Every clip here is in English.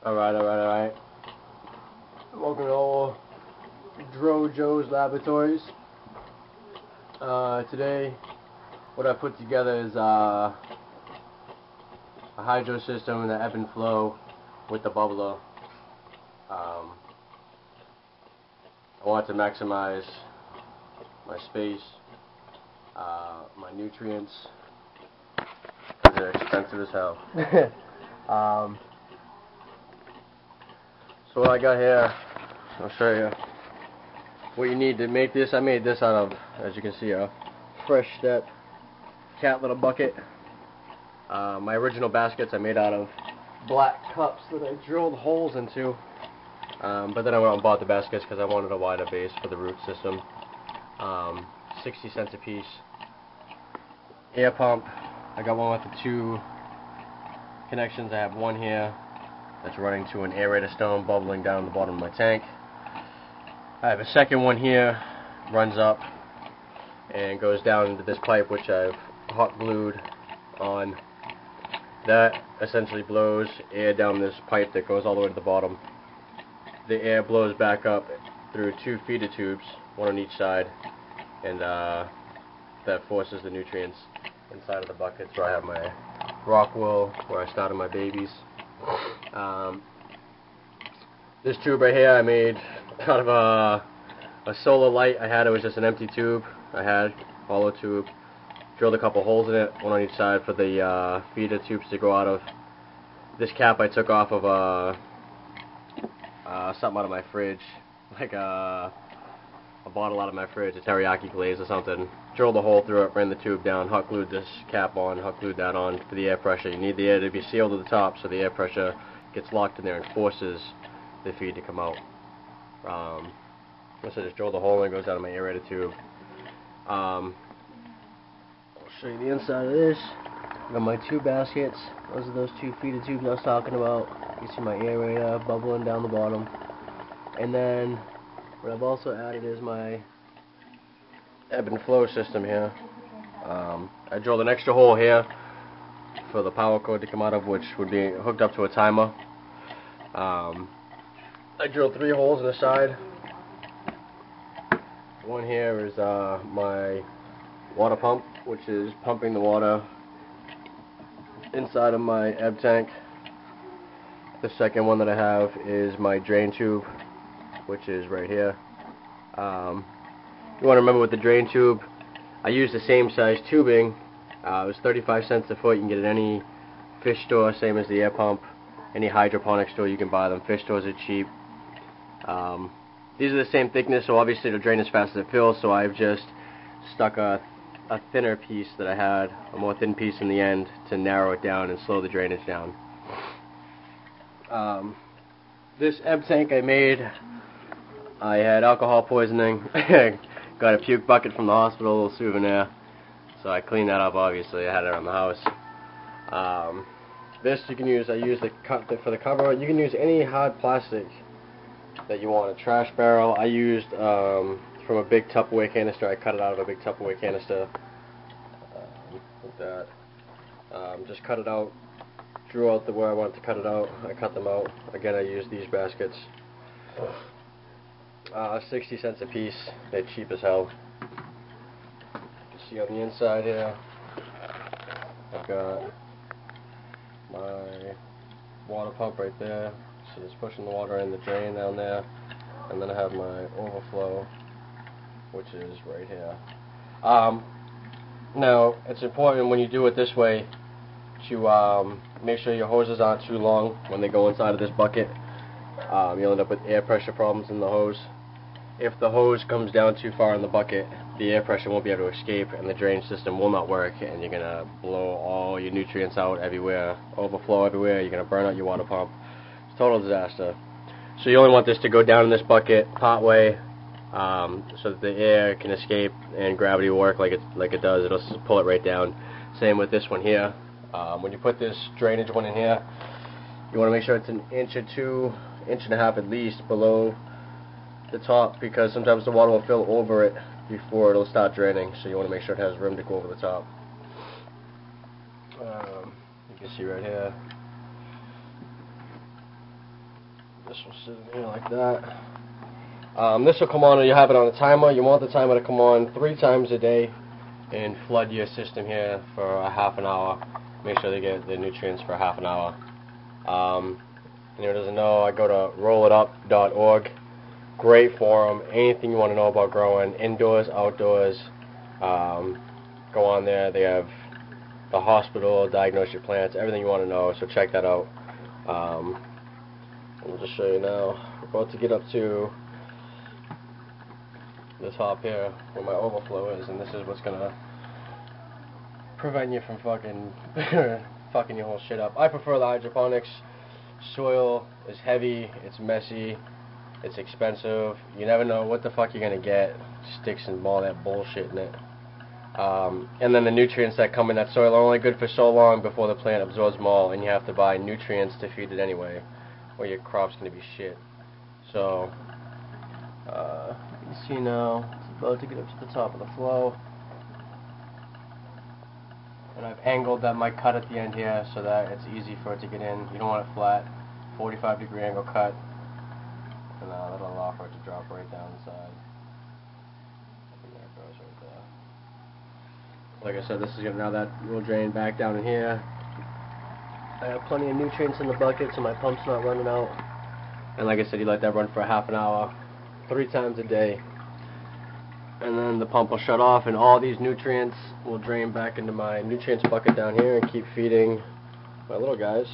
Alright. Welcome to old Dro Joe's Laboratories. Today, what I put together is a hydro system and the ebb and flow with the bubbler. I want to maximize my space, my nutrients, because they're expensive as hell. So what I got here, I'll show you what you need to make this. I made this out of, as you can see, a Fresh Step cat litter bucket. My original baskets I made out of black cups that I drilled holes into, but then I went out and bought the baskets because I wanted a wider base for the root system. 60 cents a piece. Air pump, I got one with the two connections. I have one here that's running to an aerator stone bubbling down the bottom of my tank. I have a second one here, runs up and goes down into this pipe which I've hot glued on. That essentially blows air down this pipe that goes all the way to the bottom. The air blows back up through two feeder tubes, one on each side, and that forces the nutrients inside of the buckets where I have my rock wool, where I started my babies. This tube right here I made out of a solar light I had. It was just an empty tube I had, hollow tube. Drilled a couple holes in it, one on each side for the feeder tubes to go out of. This cap I took off of something out of my fridge, like a bottle out of my fridge, a teriyaki glaze or something. Drilled a hole through it, ran the tube down, hot glued this cap on, hot glued that on for the air pressure. You need the air to be sealed to the top so the air pressure gets locked in there and forces the feed to come out. So I just drilled a hole and it goes down to my aerator tube. I'll show you the inside of this. I got my two baskets. Those are those two feeder tubes I was talking about. You see my aerator bubbling down the bottom. And then what I've also added is my ebb and flow system here. I drilled an extra hole here for the power cord to come out of, which would be hooked up to a timer. I drilled 3 holes in the side. One here is my water pump, which is pumping the water inside of my ebb tank. The second one that I have is my drain tube, which is right here. You want to remember with the drain tube, I use the same size tubing. It was 35 cents a foot. You can get it at any fish store, same as the air pump. Any hydroponic store you can buy them. Fish stores are cheap. These are the same thickness, so obviously it'll drain as fast as it fills, so I've just stuck a thinner piece that I had, a more thin piece in the end, to narrow it down and slow the drainage down. This ebb tank I made, I had alcohol poisoning. Got a puke bucket from the hospital, a little souvenir. So I cleaned that up, obviously. I had it around the house. This you can use, I used for the cover. You can use any hard plastic that you want. A trash barrel. I used from a big Tupperware canister. I cut it out of a big Tupperware canister. Like that. Just cut it out. Drew out where I wanted to cut it out. I cut them out. Again, I used these baskets. 60 cents a piece. They're cheap as hell. You can see on the inside here, I've got my water pump right there. So it's pushing the water in the drain down there. And then I have my overflow, which is right here. Now, it's important when you do it this way to make sure your hoses aren't too long when they go inside of this bucket. You'll end up with air pressure problems in the hose. If the hose comes down too far in the bucket, the air pressure won't be able to escape and the drain system will not work, and you're going to blow all your nutrients out everywhere, overflow everywhere, you're going to burn out your water pump. It's a total disaster. So you only want this to go down in this bucket part way, so that the air can escape and gravity will work like it does. It'll pull it right down. Same with this one here. When you put this drainage one in here, you want to make sure it's an inch or 2, inch and a half at least below the top, because sometimes the water will fill over it before it'll start draining, so you want to make sure it has room to go over the top. You can see right here This will sit in here like that. This will come on, and you have it on a timer. You want the timer to come on 3 times a day and flood your system here for a half an hour. Make sure they get the nutrients for half an hour. Anyone doesn't know, I go to rollitup.org. Great forum. Anything you want to know about growing, indoors, outdoors, go on there. They have the hospital, diagnose your plants, everything you want to know, so check that out. I'll just show you now. We're about to get up to the top here where my overflow is, and this is what's gonna prevent you from fucking fucking your whole shit up. I prefer the hydroponics. Soil is heavy, it's messy, it's expensive. You never know what the fuck you're gonna get. Sticks and all that bullshit in it. And then the nutrients that come in that soil are only good for so long before the plant absorbs them all, and you have to buy nutrients to feed it anyway, or your crop's gonna be shit. So you can see now it's about to get up to the top of the flow, and I've angled that my cut at the end here so that it's easy for it to get in. You don't want it flat. 45-degree angle cut, and that'll allow for it to drop right down inside. And there it goes right there. Like I said, this is gonna, now that will drain back down in here. I have plenty of nutrients in the bucket, so my pump's not running out. And like I said, you let that run for a half an hour, 3 times a day, and then the pump will shut off, and all these nutrients will drain back into my nutrients bucket down here and keep feeding my little guys.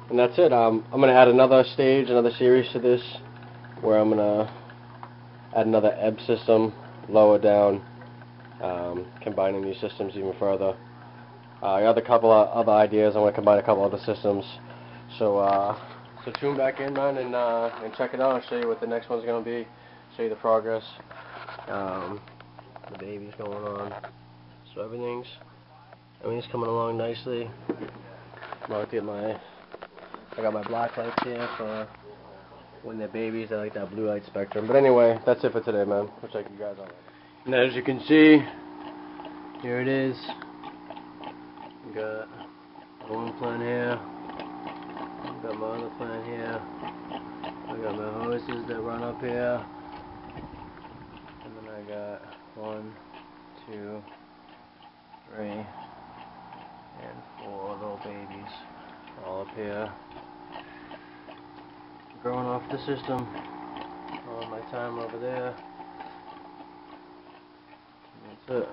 And that's it. I'm going to add another stage, another series to this, where I'm going to add another ebb system lower down, combining these systems even further. I got a couple of other ideas. I want to combine a couple other systems. So tune back in, man, and check it out. I'll show you what the next one's going to be. Show you the progress. The baby's going on. So everything's coming along nicely. I got my black lights here for when they're babies. I like that blue light spectrum. But anyway, that's it for today, man. We'll check you guys out. And as you can see, here it is. We got one plant here. Got my other plant here. I got my hoses that run up here. And then I got 1, 2, 3, and 4 little babies all up here. Growing off the system. On my timer over there. That's it.